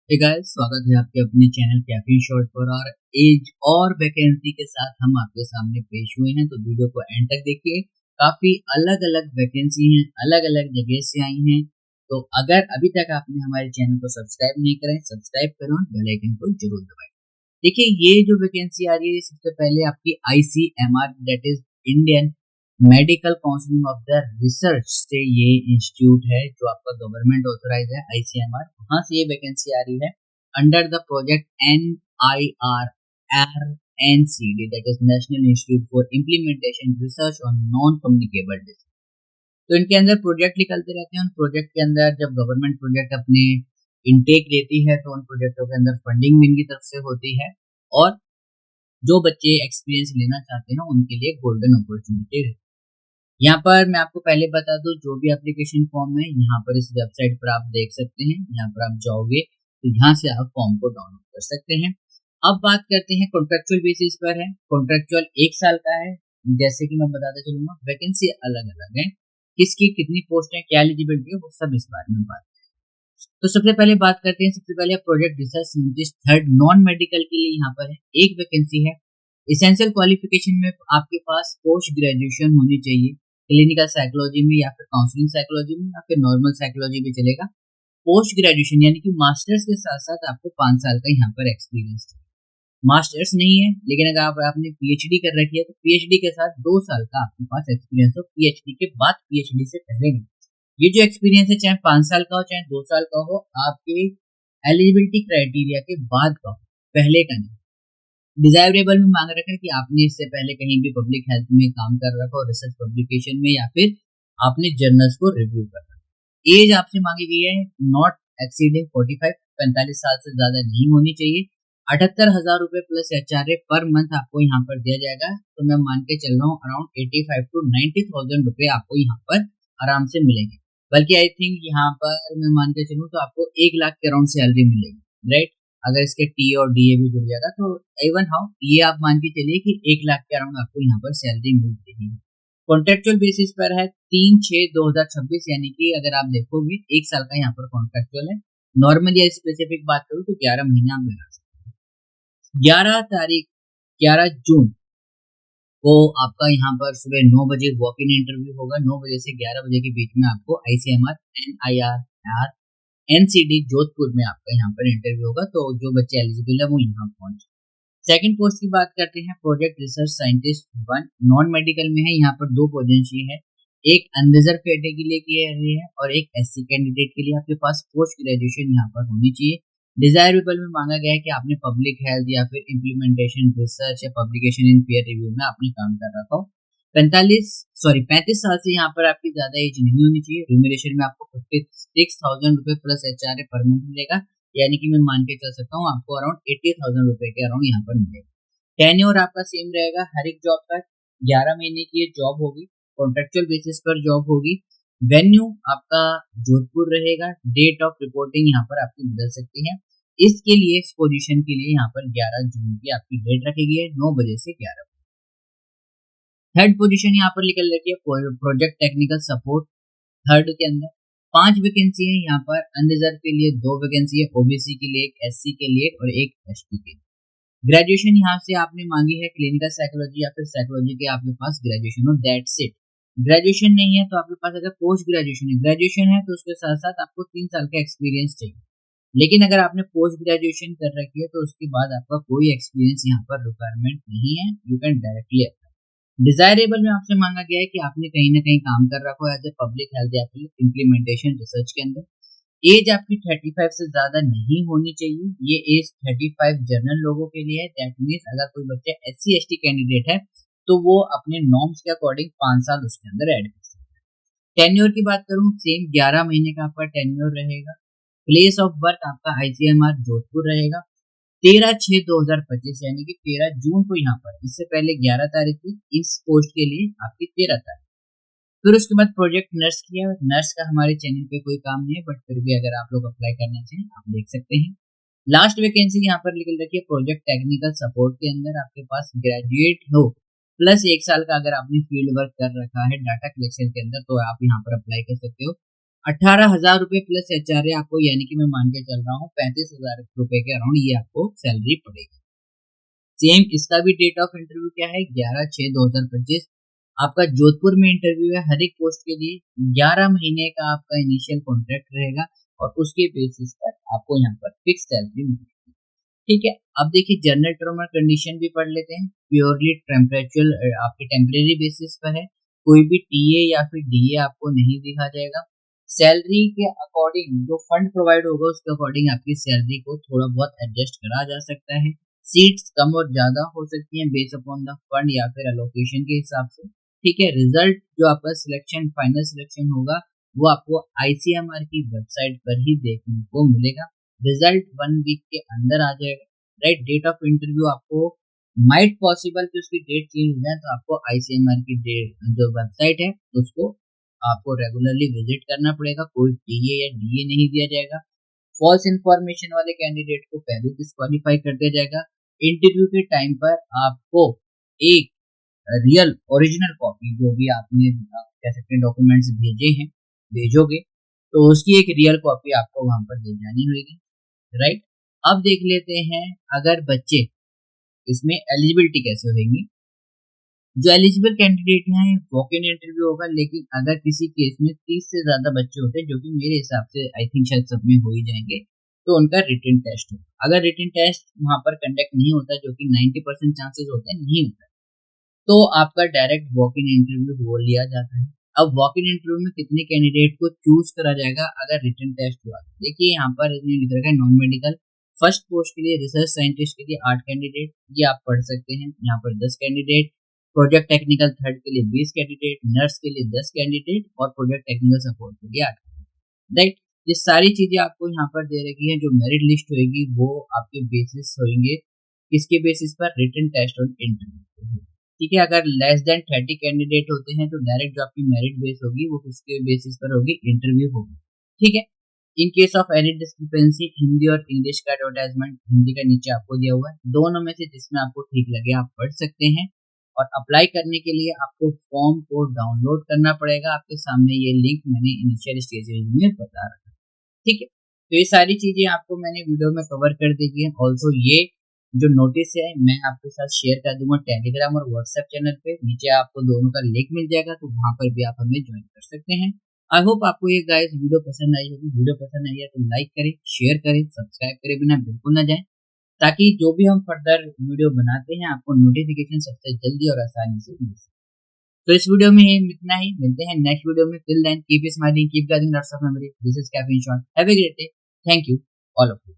Hey guys, स्वागत है आपके अपने चैनल कैफीन शॉर्ट पर। और एज और वैकेंसी के साथ हम आपके सामने पेश हुए हैं, तो वीडियो को एंड तक देखिए। काफी अलग अलग वैकेंसी हैं, अलग अलग जगह से आई हैं। तो अगर अभी तक आपने हमारे चैनल को सब्सक्राइब नहीं करें, सब्सक्राइब करो, बेल आइकन को जरूर दबाएं। देखिए, ये जो वैकेंसी आ रही है, सबसे पहले आपकी ICMR, that is Indian medical council of the research से ये इंस्टीट्यूट है जो आपका गवर्नमेंट ऑथोराइज है, ICMR। वहां से ये वैकेंसी आ रही है under the project NIRNCD, that is national institute for implementation research on non communicable disease. तो इनके अंदर प्रोजेक्ट निकलते रहते हैं। उन प्रोजेक्ट के अंदर जब गवर्नमेंट प्रोजेक्ट अपने इनटेक लेती है तो उन प्रोजेक्टों के अंदर फंडिंग भी इनकी तरफ से होती है, और जो बच्चे एक्सपीरियंस लेना चाहते हैं उनके लिए गोल्डन अपॉर्चुनिटी है। यहाँ पर मैं आपको पहले बता दूं, जो भी एप्लीकेशन फॉर्म है यहाँ पर इस वेबसाइट पर आप देख सकते हैं। यहाँ पर आप जाओगे तो यहाँ से आप फॉर्म को डाउनलोड कर सकते हैं। अब बात करते हैं, कॉन्ट्रेक्चुअल बेसिस पर है। कॉन्ट्रेक्चुअल 1 साल का है। जैसे कि मैं बताता चलूंगा, वैकेंसी अलग अलग है, किसकी कितनी पोस्ट है, क्या एलिजिबिलिटी है, वो सब इस बारे में बात। तो सबसे पहले बात करते हैं, सबसे पहले project research scientist third non medical के लिए यहाँ पर है, एक वैकेंसी है। इसेंशियल क्वालिफिकेशन में आपके पास पोस्ट ग्रेजुएशन होनी चाहिए, क्लिनिकल साइकोलॉजी में या फिर काउंसलिंग साइकोलॉजी में या फिर नॉर्मल साइकोलॉजी भी चलेगा। पोस्ट ग्रेजुएशन यानी कि मास्टर्स के साथ साथ आपको 5 साल का यहाँ पर एक्सपीरियंस चाहिए। मास्टर्स नहीं है, लेकिन अगर आपने PhD कर रखी है तो PhD के साथ 2 साल का आपके पास एक्सपीरियंस हो, PhD के बाद, PhD से पहले नहीं। ये जो एक्सपीरियंस है, चाहे 5 साल का हो चाहे 2 साल का हो, आपके एलिजिबिलिटी क्राइटेरिया के बाद का हो, पहले का नहीं। डिजायरेबल में मांग रखा है कि आपने इससे पहले कहीं भी पब्लिक हेल्थ में काम कर रखा हो, रिसर्च पब्लिकेशन में, या फिर आपने जर्नल्स को रिव्यू कर रखा। एज आपसे मांगी गई है नॉट एक्सीडिंग 45, 45 साल से ज्यादा नहीं होनी चाहिए। 78,000 रुपए प्लस HRA पर मंथ आपको यहाँ पर दिया जाएगा। तो मैं मान के चल रहा हूँ अराउंड 85 to 90,000 रुपए आपको यहाँ पर आराम से मिलेंगे। बल्कि आई थिंक यहाँ पर मैं मान के चलूँ तो आपको 1 लाख के अराउंड सैलरी मिलेगी, राइट। अगर इसके टी और DA भी जुड़ जाएगा तो इवन हाउ ये आप मान के चलिए कि 1 लाख के अराउंड आपको यहाँ पर सैलरी मिल रही है। कॉन्ट्रेक्चुअल बेसिस पर है 3/6/2026, यानी कि अगर आप देखोगे 1 साल का यहाँ पर कॉन्ट्रेक्चुअल है। नॉर्मली स्पेसिफिक बात करूँ तो 11 महीने आप लगा सकते हैं। 11 जून को आपका यहाँ पर सुबह 9 बजे वॉक इन इंटरव्यू होगा। 9 बजे से 11 बजे के बीच में आपको ICMR NIRNCD जोधपुर में आपका यहाँ पर इंटरव्यू होगा। तो जो बच्चे एलिजिबल है वो यहाँ पहुंचे। सेकंड पोस्ट की बात करते हैं, project research scientist 1 non medical में है। यहाँ पर 2 पोजीशन है, एक अनरिजर्व कैटेगरी के लिए है और एक SC कैंडिडेट के लिए। आपके पास पोस्ट ग्रेजुएशन यहाँ पर होनी चाहिए। डिजायरेबल में मांगा गया है कि आपने पब्लिक हेल्थ या फिर इम्प्लीमेंटेशन रिसर्च या पब्लिकेशन इन पीयर रिव्यू में आपने काम कर रखा हो। 35 साल से यहाँ पर आपकी ज्यादा एज नहीं होनी चाहिए। रिम्यूनरेशन में आपको 56,000 रुपए प्लस HRA पर मंथ मिलेगा, यानी कि मैं मान के चल सकता हूँ आपको अराउंड 80,000 रुपए के अराउंड यहाँ पर मिलेगा। टेन्योर आपका सेम रहेगा हर एक जॉब का, 11 महीने की ये जॉब होगी, कॉन्ट्रेक्चुअल बेसिस पर जॉब होगी। वेन्यू आपका जोधपुर रहेगा। डेट ऑफ रिपोर्टिंग यहाँ पर आपकी बदल सकती है। इसके लिए, इस पोजीशन के लिए यहाँ पर 11 जून की आपकी डेट रखी गई है, 9 बजे से 11 बजे। थर्ड पोजीशन यहाँ पर निकल रखी है प्रोजेक्ट टेक्निकल सपोर्ट थर्ड के अंदर। 5 वैकेंसी है यहाँ पर। अनरिजर्व के लिए 2 वैकेंसी है, OBC के लिए 1, SC के लिए और 1 ST के लिए। ग्रेजुएशन यहाँ से आपने मांगी है क्लिनिकल साइकोलॉजी या फिर साइकोलॉजी के आपके पास ग्रेजुएशन हो, दैट्स इट। ग्रेजुएशन नहीं है तो आपके पास अगर पोस्ट ग्रेजुएशन है, ग्रेजुएशन है तो उसके साथ साथ आपको 3 साल का एक्सपीरियंस चाहिए। लेकिन अगर आपने पोस्ट ग्रेजुएशन कर रखी है तो उसके बाद आपका कोई एक्सपीरियंस यहाँ पर रिक्वायरमेंट नहीं है, you can directly apply. Desirable में आपसे मांगा गया है कि आपने कहीं ना कहीं काम कर रखा है एज ए पब्लिक हेल्थ या फिर इम्प्लीमेंटेशन रिसर्च के अंदर। एज आपकी 35 से ज्यादा नहीं होनी चाहिए। ये एज 35 जनरल लोगों के लिए है। दैट मीन्स अगर कोई बच्चा SC ST कैंडिडेट है तो वो अपने नॉर्म्स के अकॉर्डिंग 5 साल उसके अंदर ऐड कर सकते हैं। टेन्योर की बात करूं, सेम 11 महीने का आपका टेन्योर रहेगा। प्लेस ऑफ वर्क आपका ICMR जोधपुर रहेगा। 13/6/2025 यानी कि 13 जून को यहाँ पर, इससे पहले 11 तारीख को इस पोस्ट के लिए आपकी 13 तारीख। फिर उसके बाद प्रोजेक्ट नर्स किया। नर्स का हमारे चैनल पे कोई काम नहीं है, बट फिर भी अगर आप लोग अप्लाई करना चाहें आप देख सकते हैं। लास्ट वैकेंसी यहाँ पर निकल रखी है प्रोजेक्ट टेक्निकल सपोर्ट के अंदर। आपके पास ग्रेजुएट हो प्लस 1 साल का अगर आपने फील्ड वर्क कर रखा है डाटा कलेक्शन के अंदर तो आप यहाँ पर अप्लाई कर सकते हो। 18,000 रुपए प्लस एचआरए आपको, यानी कि मैं मान के चल रहा हूँ 35,000 रुपए के अराउंड ये आपको सैलरी पड़ेगी। सेम इसका भी डेट ऑफ इंटरव्यू क्या है, 11/6/2025। आपका जोधपुर में इंटरव्यू है। हर एक पोस्ट के लिए 11 महीने का आपका इनिशियल कॉन्ट्रैक्ट रहेगा और उसके बेसिस पर आपको यहाँ पर फिक्स सैलरी मिलेगी। ठीक है, अब देखिए जनरल टर्म और कंडीशन भी पढ़ लेते हैं। प्योरली टेम्परेचुरल आपके टेम्परेरी बेसिस पर है, कोई भी टीए या फिर डीए आपको नहीं दिखा जाएगा। सैलरी के अकॉर्डिंग जो फंड प्रोवाइड होगा उसके अकॉर्डिंग आपकी सैलरी को थोड़ा बहुत एडजस्ट करा जा सकता है। सीट्स कम और ज्यादा हो सकती हैं बेस अपॉन द फंड या फिर एलोकेशन के हिसाब से। ठीक है, रिजल्ट जो आपका सिलेक्शन फाइनल सिलेक्शन होगा वो आपको आईसीएमआर की वेबसाइट पर ही देखने को मिलेगा। रिजल्ट 1 वीक के अंदर आ जाएगा। राइट, डेट ऑफ इंटरव्यू आपको माइट पॉसिबल कि उसकी डेट चेंज हो जाए, तो आपको आईसीएमआर की डेट जो वेबसाइट है उसको आपको रेगुलरली विजिट करना पड़ेगा। कोई टीए या डीए नहीं दिया जाएगा। फॉल्स इंफॉर्मेशन वाले कैंडिडेट को पहले डिस्क्वालीफाई कर दिया जाएगा। इंटरव्यू के टाइम पर आपको एक रियल ओरिजिनल कॉपी जो भी आपने कह सकते हैं डॉक्यूमेंट्स भेजोगे तो उसकी एक रियल कॉपी आपको वहां पर ले जानी होगी। राइट, अब देख लेते हैं अगर बच्चे इसमें एलिजिबिलिटी कैसे होगी। जो एलिजिबल कैंडिडेट हैं वॉक इन इंटरव्यू होगा, लेकिन अगर किसी केस में 30 से ज्यादा बच्चे होते हैं, जो कि मेरे हिसाब से आई थिंक शायद सब में हो ही जाएंगे, तो उनका रिटन टेस्ट होगा। अगर रिटन टेस्ट वहां पर कंडक्ट नहीं होता, जो कि 90% चांसेस होते हैं नहीं होता, तो आपका डायरेक्ट वॉक इन इंटरव्यू हो लिया जाता है। अब वॉक इन इंटरव्यू में कितने कैंडिडेट को चूज करा जाएगा अगर रिटन टेस्ट हुआ? देखिए यहाँ पर इसमें लिख रखा है नॉन मेडिकल फर्स्ट पोस्ट के लिए, रिसर्च साइंटिस्ट के लिए 8 कैंडिडेट, ये आप पढ़ सकते हैं। यहाँ पर 10 कैंडिडेट, प्रोजेक्ट टेक्निकल थर्ड के लिए 20 कैंडिडेट, नर्स के लिए 10 कैंडिडेट और प्रोजेक्ट टेक्निकल सपोर्ट के लिए 8 कैंडिडेट। राइट, ये सारी चीजें आपको यहाँ पर दे रखी है। जो मेरिट लिस्ट होगी वो आपके बेसिस होंगे किसके बेसिस पर? रिटन टेस्ट और इंटरव्यू। ठीक है, अगर लेस देन 30 कैंडिडेट होते हैं तो डायरेक्ट जो आपकी मेरिट बेस होगी वो किसके बेसिस पर होगी? इंटरव्यू होगी। ठीक है, in case of any discrepancy Hindi और इंग्लिश का एडवर्टाइजमेंट हिंदी का नीचे आपको दिया हुआ है, दोनों में से जिसमें आपको ठीक लगे आप पढ़ सकते हैं। और अप्लाई करने के लिए आपको फॉर्म को डाउनलोड करना पड़ेगा। आपके सामने ये लिंक मैंने इनिशियल स्टेजेस में बता रखा। ठीक है, तो ये सारी चीजें आपको मैंने वीडियो में कवर कर दी है। ऑल्सो ये जो नोटिस है मैं आपके साथ शेयर कर दूंगा टेलीग्राम और व्हाट्सएप चैनल पे, नीचे आपको दोनों का लिंक मिल जाएगा, तो वहां पर भी आप हमें ज्वाइन कर सकते हैं। आई होप आपको ये गाइस वीडियो पसंद आई होगी। वीडियो पसंद आई है तो लाइक करें, शेयर करें, सब्सक्राइब करें बिना बिल्कुल ना जाए, ताकि जो भी हम फर्दर वीडियो बनाते हैं आपको नोटिफिकेशन सबसे जल्दी और आसानी से मिल सके। तो इस वीडियो में इतना ही, मिलते हैं नेक्स्ट वीडियो में। Till then keep smiling, keep getting lots of memory. This is caffeine shot, have a great day, thank you all of you.